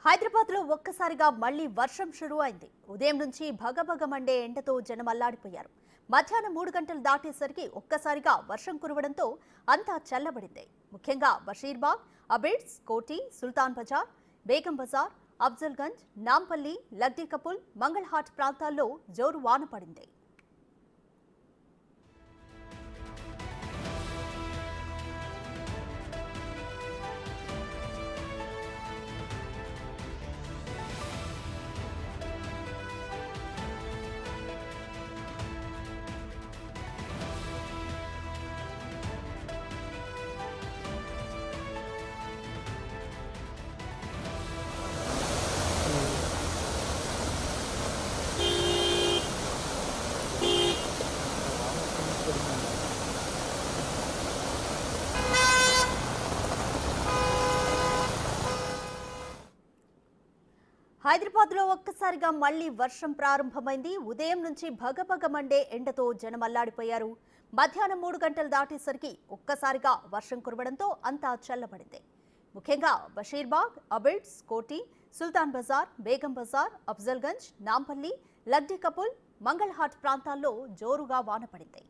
హైదరాబాద్ లో ఒక్కసారిగా మళ్లీ వర్షం షురూ అయింది. ఉదయం నుంచి భగభగ మండే ఎండతో జనం అల్లాడిపోయారు. మధ్యాహ్నం 3 గంటలు దాటేసరికి ఒక్కసారిగా వర్షం కురవడంతో అంతా చల్లబడింది. ముఖ్యంగా బషీర్బాగ్, అబిడ్స్, కోటి, సుల్తాన్ బజార్, బేగం బజార్, అఫ్జల్గంజ్, నాంపల్లి, లగ్డీ కపుల్, మంగళహాట్ ప్రాంతాల్లో జోరు వాన పడింది. హైదరాబాద్ లో ఒక్కసారిగా మళ్లీ వర్షం ప్రారంభమైంది. ఉదయం నుంచి భగభగ మండే ఎండతో జనం అల్లాడిపోయారు. మధ్యాహ్నం 3 గంటలు దాటేసరికి ఒక్కసారిగా వర్షం కురవడంతో అంతా చల్లబడింది. ముఖ్యంగా బషీర్బాగ్, అబిడ్స్, కోటి, సుల్తాన్ బజార్, బేగం బజార్, అఫ్జల్గంజ్, నాంపల్లి, లగ్డీ కపుల్, మంగళహాట్ ప్రాంతాల్లో జోరుగా వాన పడింది.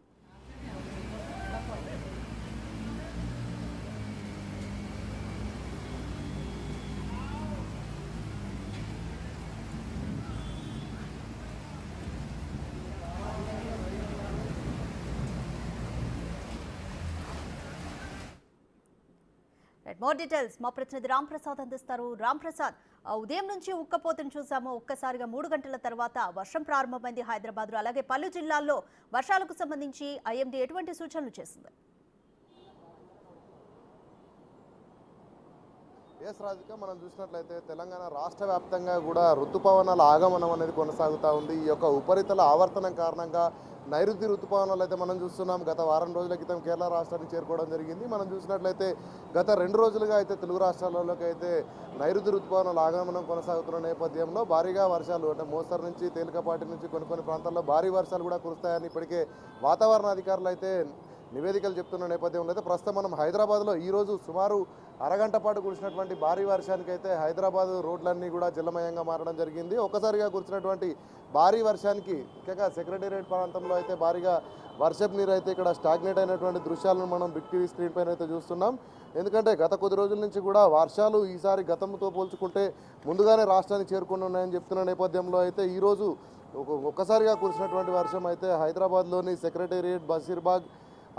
మోర్ డీటెయిల్స్ మా ప్రతినిధి రామ్ ప్రసాద్ అందిస్తారు. రామ్ ప్రసాద్, ఉదయం నుంచి ఉక్కపోతను చూసాము. ఒక్కసారిగా 3 గంటల తర్వాత వర్షం ప్రారంభమైంది హైదరాబాద్ లో. అలాగే పలు జిల్లాల్లో వర్షాలకు సంబంధించి ఐఎండీ ఎటువంటి సూచనలు చేసింది? ఎస్ రాధిక, మనం చూసినట్లయితే తెలంగాణ రాష్ట్ర వ్యాప్తంగా కూడా ఋతుపవనాల ఆగమనం అనేది కొనసాగుతూ ఉంది. ఈ యొక్క ఉపరితల ఆవర్తనం కారణంగా నైరుతి ఋతుపవనాలు అయితే మనం చూస్తున్నాం. గత వారం రోజుల క్రితం కేరళ రాష్ట్రానికి చేరుకోవడం జరిగింది. మనం చూసినట్లయితే గత 2 రోజులుగా అయితే తెలుగు రాష్ట్రాలలోకి అయితే నైరుతి ఋతుపవనాల ఆగమనం కొనసాగుతున్న నేపథ్యంలో భారీగా వర్షాలు, అంటే మోస్తరు నుంచి తేలికపాటి నుంచి కొన్ని ప్రాంతాల్లో భారీ వర్షాలు కూడా కురుస్తాయని ఇప్పటికే వాతావరణ అధికారులు అయితే నివేదికలు చెప్తున్న నేపథ్యంలో అయితే ప్రస్తుతం మనం హైదరాబాద్లో ఈరోజు సుమారు అరగంట పాటు కురిసినటువంటి భారీ వర్షానికి అయితే హైదరాబాద్ రోడ్లన్నీ కూడా జలమయంగా మారడం జరిగింది. ఒక్కసారిగా కురిసినటువంటి భారీ వర్షానికి ముఖ్యంగా సెక్రటేరియట్ ప్రాంతంలో అయితే భారీగా వర్షపు నీరు అయితే ఇక్కడ స్టాగ్నేట్ అయినటువంటి దృశ్యాలను మనం బిగ్ టీవీ స్క్రీన్ పైన అయితే చూస్తున్నాం. ఎందుకంటే గత కొద్ది రోజుల నుంచి కూడా వర్షాలు ఈసారి గతంతో పోల్చుకుంటే ముందుగానే రాష్ట్రానికి చేరుకుని ఉన్నాయని చెప్తున్న నేపథ్యంలో అయితే ఈరోజు ఒక్కసారిగా కురిసినటువంటి వర్షం అయితే హైదరాబాద్లోని సెక్రటేరియట్, బషీర్బాగ్,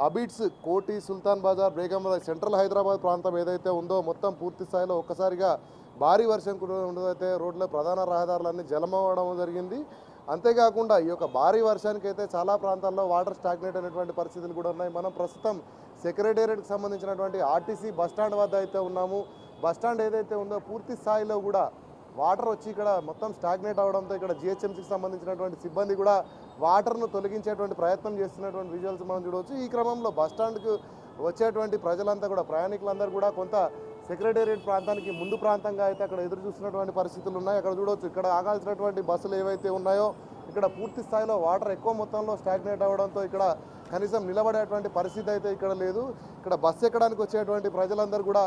అబిడ్స్, కోటి, సుల్తాన్ బజార్, బేగం బజార్, సెంట్రల్ హైదరాబాద్ ప్రాంతం ఏదైతే ఉందో మొత్తం పూర్తి స్థాయిలో ఒక్కసారిగా భారీ వర్షం ఉండదైతే రోడ్ల ప్రధాన రహదారులన్నీ జలమవడం జరిగింది. అంతేకాకుండా ఈ యొక్క భారీ వర్షానికి అయితే చాలా ప్రాంతాల్లో వాటర్ స్టాగ్నేట్ అయినటువంటి పరిస్థితులు కూడా ఉన్నాయి. మనం ప్రస్తుతం సెక్రటేరియట్కి సంబంధించినటువంటి ఆర్టీసీ బస్టాండ్ వద్ద అయితే ఉన్నాము. బస్టాండ్ ఏదైతే ఉందో పూర్తి స్థాయిలో కూడా వాటర్ వచ్చి ఇక్కడ మొత్తం స్టాగ్నేట్ అవడంతో ఇక్కడ జిహెచ్ఎంసీకి సంబంధించినటువంటి సిబ్బంది కూడా వాటర్ను తొలగించేటువంటి ప్రయత్నం చేస్తున్నటువంటి విజువల్స్ మనం చూడవచ్చు. ఈ క్రమంలో బస్టాండ్కు వచ్చేటువంటి ప్రజలంతా కూడా, ప్రయాణికులందరూ కూడా కొంత సెక్రటేరియట్ ప్రాంతానికి ముందు ప్రాంతంగా అయితే అక్కడ ఎదురు చూస్తున్నటువంటి పరిస్థితులు ఉన్నాయి. అక్కడ చూడవచ్చు, ఇక్కడ ఆగాల్సినటువంటి బస్సులు ఏవైతే ఉన్నాయో ఇక్కడ పూర్తి స్థాయిలో వాటర్ ఎక్కువ మొత్తంలో స్టాగ్నేట్ అవ్వడంతో ఇక్కడ కనీసం నిలబడేటువంటి పరిస్థితి అయితే ఇక్కడ లేదు. ఇక్కడ బస్సు ఎక్కడానికి వచ్చేటువంటి ప్రజలందరూ కూడా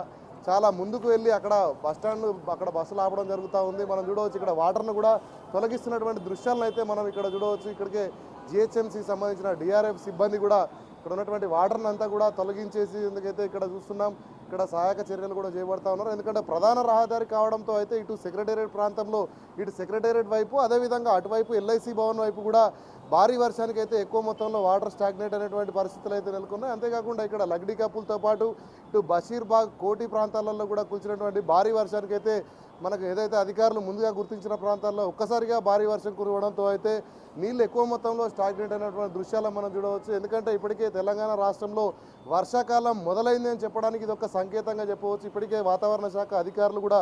చాలా ముందుకు వెళ్ళి అక్కడ బస్టాండ్ అక్కడ బస్సులు ఆపడం జరుగుతూ ఉంది. మనం చూడవచ్చు ఇక్కడ వాటర్ను కూడా తొలగిస్తున్నటువంటి దృశ్యాలను అయితే మనం ఇక్కడ చూడవచ్చు. ఇక్కడికే జిహెచ్ఎంసీకి సంబంధించిన డిఆర్ఎఫ్ సిబ్బంది కూడా ఇక్కడ ఉన్నటువంటి వాటర్ని అంతా కూడా తొలగించేసి ఎందుకైతే ఇక్కడ చూస్తున్నాం, ఇక్కడ సహాయక చర్యలు కూడా చేపడతా ఉన్నారు. ఎందుకంటే ప్రధాన రహదారి కావడంతో అయితే ఇటు సెక్రటేరియట్ ప్రాంతంలో, ఇటు సెక్రటేరియట్ వైపు, అదేవిధంగా అటువైపు ఎల్ఐసి భవన్ వైపు కూడా భారీ వర్షానికి అయితే ఎక్కువ మొత్తంలో వాటర్ స్టాగ్నేట్ అనేటువంటి పరిస్థితులు అయితే నెలకొన్నాయి. అంతేకాకుండా ఇక్కడ లగ్డీ కపుల్తో పాటు ఇటు బషీర్బాగ్, కోటి ప్రాంతాలలో కూడా కురిసినటువంటి భారీ వర్షానికి అయితే మనకు ఏదైతే అధికారులు ముందుగా గుర్తించిన ప్రాంతాల్లో ఒక్కసారిగా భారీ వర్షం కురవడంతో అయితే నీళ్ళు ఎక్కువ మొత్తంలో స్టాగ్నేట్ అయినటువంటి దృశ్యాలను మనం చూడవచ్చు. ఎందుకంటే ఇప్పటికే తెలంగాణ రాష్ట్రంలో వర్షాకాలం మొదలైంది అని చెప్పడానికి ఇది ఒక సంకేతంగా చెప్పవచ్చు. ఇప్పటికే వాతావరణ శాఖ అధికారులు కూడా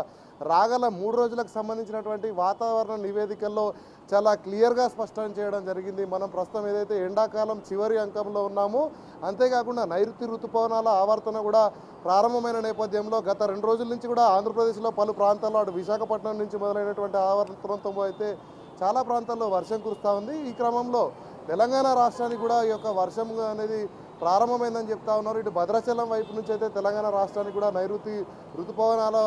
రాగల 3 రోజులకు సంబంధించినటువంటి వాతావరణ నివేదికల్లో చాలా క్లియర్గా స్పష్టం చేయడం జరిగింది. మనం ప్రస్తుతం ఏదైతే ఎండాకాలం చివరి అంకంలో ఉన్నామో, అంతేకాకుండా నైరుతి ఋతుపవనాల ఆవర్తన కూడా ప్రారంభమైన నేపథ్యంలో గత 2 రోజుల నుంచి కూడా ఆంధ్రప్రదేశ్లో పలు ప్రాంతాల్లో, అటు విశాఖపట్నం నుంచి మొదలైనటువంటి ఆవర్తనంతో అయితే చాలా ప్రాంతాల్లో వర్షం కురుస్తూ ఉంది. ఈ క్రమంలో తెలంగాణ రాష్ట్రానికి కూడా ఈ యొక్క వర్షం అనేది ప్రారంభమైందని చెప్తా ఉన్నారు. ఇటు భద్రాచలం వైపు నుంచి అయితే తెలంగాణ రాష్ట్రానికి కూడా నైరుతి ఋతుపవనాల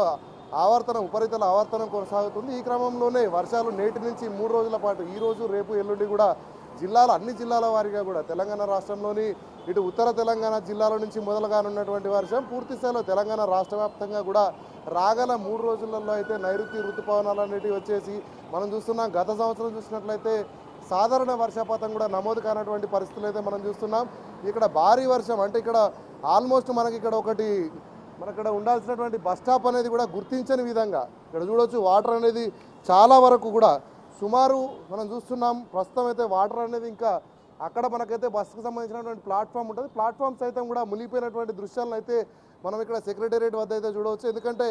ఉపరితల ఆవర్తనం కొనసాగుతుంది. ఈ క్రమంలోనే వర్షాలు నేటి నుంచి 3 రోజుల పాటు ఈ రోజు రేపు ఎల్లుండి కూడా అన్ని జిల్లాల వారీగా కూడా తెలంగాణ రాష్ట్రంలోని ఇటు ఉత్తర తెలంగాణ జిల్లాల నుంచి మొదలుగానున్నటువంటి వర్షం పూర్తి స్థాయిలో తెలంగాణ రాష్ట్ర వ్యాప్తంగా కూడా రాగల 3 రోజులలో అయితే నైరుతి ఋతుపవనాలు అనేటివి వచ్చేసి మనం చూస్తున్నాం. గత సంవత్సరం చూసినట్లయితే సాధారణ వర్షపాతం కూడా నమోదు కానటువంటి పరిస్థితులు అయితే మనం చూస్తున్నాం. ఇక్కడ భారీ వర్షం అంటే ఇక్కడ ఆల్మోస్ట్ మనకి ఇక్కడ ఉండాల్సినటువంటి బస్ స్టాప్ అనేది కూడా గుర్తించని విధంగా ఇక్కడ చూడొచ్చు. వాటర్ అనేది చాలా వరకు కూడా సుమారు మనం చూస్తున్నాం. ప్రస్తుతం అయితే వాటర్ అనేది ఇంకా అక్కడ మనకైతే బస్సుకు సంబంధించినటువంటి ప్లాట్ఫామ్ ఉంటుంది. ప్లాట్ఫామ్ సైతం కూడా మునిగిపోయినటువంటి దృశ్యాలను అయితే మనం ఇక్కడ సెక్రటేరియట్ వద్ద అయితే చూడవచ్చు. ఎందుకంటే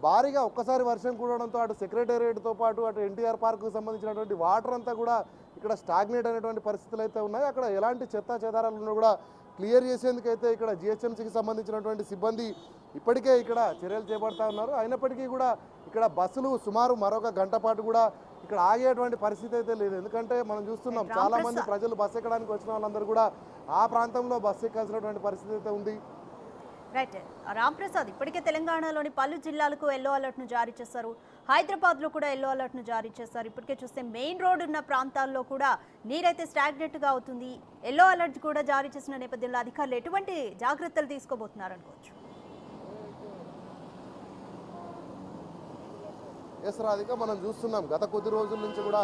భారీగా ఒక్కసారి వర్షం కూడడంతో అటు సెక్రటేరియట్తో పాటు అటు ఎన్టీఆర్ పార్క్కు సంబంధించినటువంటి వాటర్ అంతా కూడా ఇక్కడ స్టాగ్నేట్ అయినటువంటి పరిస్థితులు అయితే ఉన్నాయి. అక్కడ ఎలాంటి చెత్త చెదారాలను కూడా క్లియర్ చేసేందుకైతే ఇక్కడ జిహెచ్ఎంసీకి సంబంధించినటువంటి సిబ్బంది ఇప్పటికే ఇక్కడ చర్యలు చేపడతా ఉన్నారు. అయినప్పటికీ కూడా ఇక్కడ బస్సులు సుమారు మరొక గంట పాటు కూడా ఇక్కడ ఆగేటువంటి పరిస్థితి అయితే లేదు. ఎందుకంటే మనం చూస్తున్నాం చాలా మంది ప్రజలు బస్సు ఎక్కడానికి వచ్చిన వాళ్ళందరూ కూడా ఆ ప్రాంతంలో బస్సు ఎక్కాల్సినటువంటి పరిస్థితి అయితే ఉంది. రైట్ రామ్ ప్రసాద్, ఇప్పటికే తెలంగాణలోని పలు జిల్లాలకు ఎల్లో అలర్ట్ను జారీ చేశారు. హైదరాబాద్లో కూడా ఎల్లో అలర్ట్ను జారీ చేశారు. ఇప్పటికే చూస్తే మెయిన్ రోడ్ ఉన్న ప్రాంతాల్లో కూడా నీరైతే స్టాగ్నెట్గా అవుతుంది. ఎల్లో అలర్ట్ కూడా జారీ చేసిన నేపథ్యంలో అధికారులు ఎటువంటి జాగ్రత్తలు తీసుకోబోతున్నారు అనుకోవచ్చు? ఎస్ రాధిక, మనం చూస్తున్నాం గత కొద్ది రోజుల నుంచి కూడా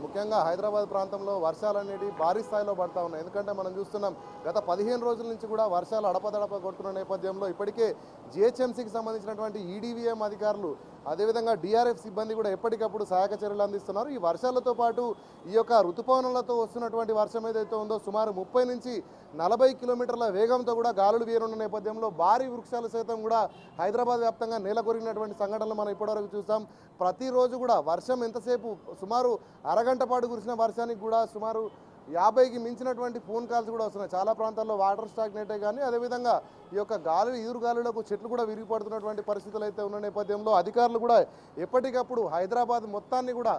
ముఖ్యంగా హైదరాబాద్ ప్రాంతంలో వర్షాలు అనేవి భారీ స్థాయిలో పడతా ఉన్నాయి. ఎందుకంటే మనం చూస్తున్నాం గత 15 రోజుల నుంచి కూడా వర్షాలు అడపదడప కొడుతున్న నేపథ్యంలో ఇప్పటికే జిహెచ్ఎంసీకి సంబంధించినటువంటి ఈడీవీఎం అధికారులు అదేవిధంగా డిఆర్ఎఫ్ సిబ్బంది కూడా ఎప్పటికప్పుడు సహాయక చర్యలు అందిస్తున్నారు. ఈ వర్షాలతో పాటు ఈ యొక్క ఋతుపవనాలతో వస్తున్నటువంటి వర్షం ఏదైతే ఉందో సుమారు 30 నుంచి 40 కిలోమీటర్ల వేగంతో కూడా గాలులు వీరున్న నేపథ్యంలో భారీ వృక్షాలు సైతం కూడా హైదరాబాద్ వ్యాప్తంగా నేలకొరిగినటువంటి సంఘటనలు మనం ఇప్పటివరకు చూసాం. ప్రతిరోజు కూడా వర్షం ఎంతసేపు సుమారు అరగంట పాటు కురిసిన వర్షానికి కూడా సుమారు 50కి మించినటువంటి ఫోన్ కాల్స్ కూడా వస్తున్నాయి. చాలా ప్రాంతాల్లో వాటర్ స్టాగ్నేటే కానీ అదేవిధంగా ఈ యొక్క ఈదురు గాలులకు చెట్లు కూడా విరిగిపడుతున్నటువంటి పరిస్థితులు అయితే ఉన్న నేపథ్యంలో అధికారులు కూడా ఎప్పటికప్పుడు హైదరాబాద్ మొత్తాన్ని కూడా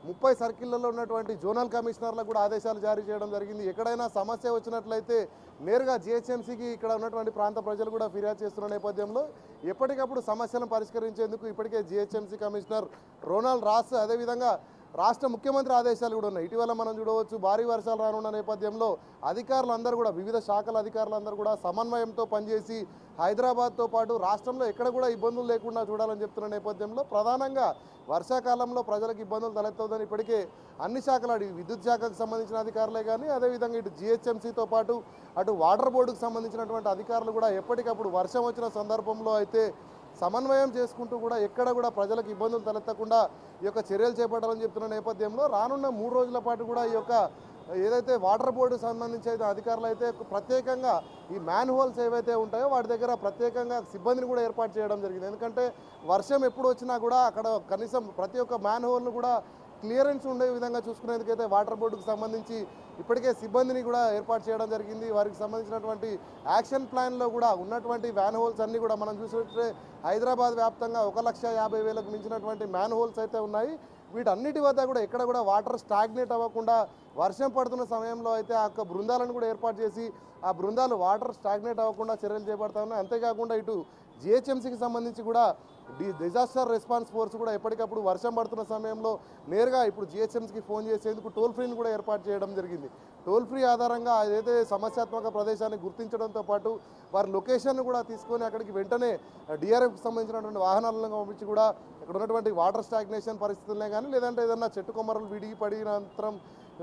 30 సర్కిళ్లలో ఉన్నటువంటి జోనల్ కమిషనర్లకు కూడా ఆదేశాలు జారీ చేయడం జరిగింది. ఎక్కడైనా సమస్య వచ్చినట్లయితే నేరుగా జిహెచ్ఎంసీకి ఇక్కడ ఉన్నటువంటి ప్రాంత ప్రజలు కూడా ఫిర్యాదు చేస్తున్న నేపథ్యంలో ఎప్పటికప్పుడు సమస్యలను పరిష్కరించేందుకు ఇప్పటికే జిహెచ్ఎంసీ కమిషనర్ రోనాల్డ్ రాస్ అదేవిధంగా రాష్ట్ర ముఖ్యమంత్రి ఆదేశాలు కూడా ఉన్నాయి. ఇటీవల మనం చూడవచ్చు భారీ వర్షాలు రానున్న నేపథ్యంలో అధికారులందరూ కూడా వివిధ శాఖల అధికారులందరూ కూడా సమన్వయంతో పనిచేసి హైదరాబాద్తో పాటు రాష్ట్రంలో ఎక్కడ కూడా ఇబ్బందులు లేకుండా చూడాలని చెప్తున్న నేపథ్యంలో ప్రధానంగా వర్షాకాలంలో ప్రజలకు ఇబ్బందులు తలెత్తవద్దని ఇప్పటికే అన్ని శాఖలు విద్యుత్ శాఖకు సంబంధించిన అధికారులే కానీ అదేవిధంగా ఇటు జిహెచ్ఎంసీతో పాటు అటు వాటర్ బోర్డుకు సంబంధించినటువంటి అధికారులు కూడా ఎప్పటికప్పుడు వర్షం వచ్చిన సందర్భంలో అయితే సమన్వయం చేసుకుంటూ కూడా ఎక్కడ కూడా ప్రజలకు ఇబ్బందులు తలెత్తకుండా ఈ యొక్క చర్యలు చేపట్టాలని చెప్తున్న నేపథ్యంలో రానున్న 3 రోజుల పాటు కూడా ఈ యొక్క ఏదైతే వాటర్ బోర్డు సంబంధించి అయితే అధికారులు అయితే ప్రత్యేకంగా ఈ మ్యాన్ హోల్స్ ఏవైతే ఉంటాయో వాటి దగ్గర ప్రత్యేకంగా సిబ్బందిని కూడా ఏర్పాటు చేయడం జరిగింది. ఎందుకంటే వర్షం ఎప్పుడు వచ్చినా కూడా అక్కడ కనీసం ప్రతి ఒక్క మ్యాన్ హోల్ను కూడా క్లియరెన్స్ ఉండే విధంగా చూసుకునేందుకైతే వాటర్ బోర్డుకు సంబంధించి ఇప్పటికే సిబ్బందిని కూడా ఏర్పాటు చేయడం జరిగింది. వారికి సంబంధించినటువంటి యాక్షన్ ప్లాన్లో కూడా ఉన్నటువంటి వ్యాన్ హోల్స్ అన్నీ కూడా మనం చూసినట్లయితే హైదరాబాద్ వ్యాప్తంగా 1,50,000కు మించినటువంటి మ్యాన్ హోల్స్ అయితే ఉన్నాయి. వీటన్నిటి వద్ద కూడా ఎక్కడ కూడా వాటర్ స్టాగ్నేట్ అవ్వకుండా వర్షం పడుతున్న సమయంలో అయితే ఆ యొక్క బృందాలను కూడా ఏర్పాటు చేసి ఆ బృందాలు వాటర్ స్టాగ్నేట్ అవ్వకుండా చర్యలు చేపడతా ఉన్నాయి. అంతేకాకుండా ఇటు జిహెచ్ఎంసీకి సంబంధించి కూడా డిజాస్టర్ రెస్పాన్స్ ఫోర్స్ కూడా ఎప్పటికప్పుడు వర్షం పడుతున్న సమయంలో నేరుగా ఇప్పుడు జిహెచ్ఎంసీకి ఫోన్ చేసేందుకు టోల్ ఫ్రీని కూడా ఏర్పాటు చేయడం జరిగింది. టోల్ ఫ్రీ ఆధారంగా ఏదైతే సమస్యాత్మక ప్రదేశాన్ని గుర్తించడంతో పాటు వారి లొకేషన్ కూడా తీసుకొని అక్కడికి వెంటనే డిఆర్ఎఫ్కి సంబంధించినటువంటి వాహనాలను పంపించి కూడా ఇక్కడ ఉన్నటువంటి వాటర్ స్టాగ్నేషన్ పరిస్థితులనే కానీ లేదంటే ఏదన్నా చెట్టు కొమ్మరలు విడిగి పడినంతరం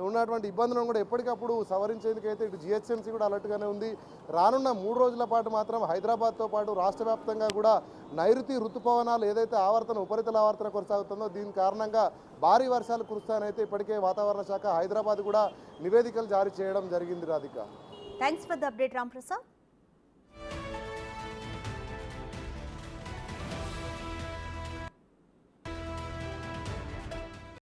ఉన్నటువంటి ఇబ్బందులను కూడా ఎప్పటికప్పుడు సవరించేందుకైతే ఇటు జిహెచ్ఎంసీ కూడా అలర్ట్గానే ఉంది. రానున్న 3 రోజుల పాటు మాత్రం హైదరాబాద్తో పాటు రాష్ట్ర వ్యాప్తంగా కూడా నైరుతి ఋతుపవనాలు ఏదైతే ఉపరితల ఆవర్తన కొనసాగుతుందో దీని కారణంగా భారీ వర్షాలు కురుస్తాయనైతే ఇప్పటికే వాతావరణ శాఖ హైదరాబాద్ కూడా నివేదికలు జారీ చేయడం జరిగింది. Radhika, thanks for the update Ram Prasad.